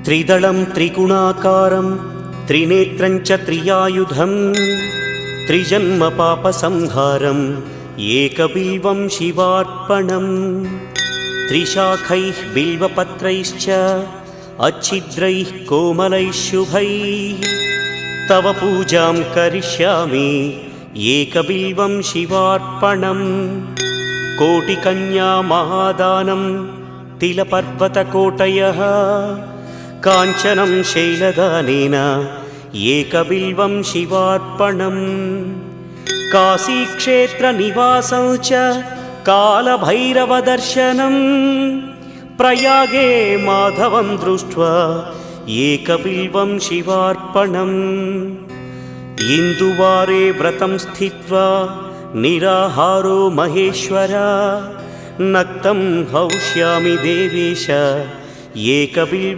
त्रिदलं त्रिगुणाकारं त्रिनेत्रं च त्रियायुधं त्रिजन्म पापसंहारम् एकबिल्वं शिवार्पणम् त्रिशाखैः बिल्वपत्रैश्च अच्छिद्रैः कोमलैः शुभैः तव पूजां करिष्यामि एकबिल्वं शिवार्पणम् कोटिकन्या महादानं तिलपर्वतकोटयः काञ्चनं शैलदानेन एकबिल्वं शिवार्पणम् काशीक्षेत्रनिवासं च कालभैरवदर्शनं प्रयागे माधवं दृष्ट्वा एकबिल्वं शिवार्पणम् इन्दुवारे व्रतं स्थित्वा निराहारो महेश्वर नक्तं हौष्यामि देवेश एकबिल्वं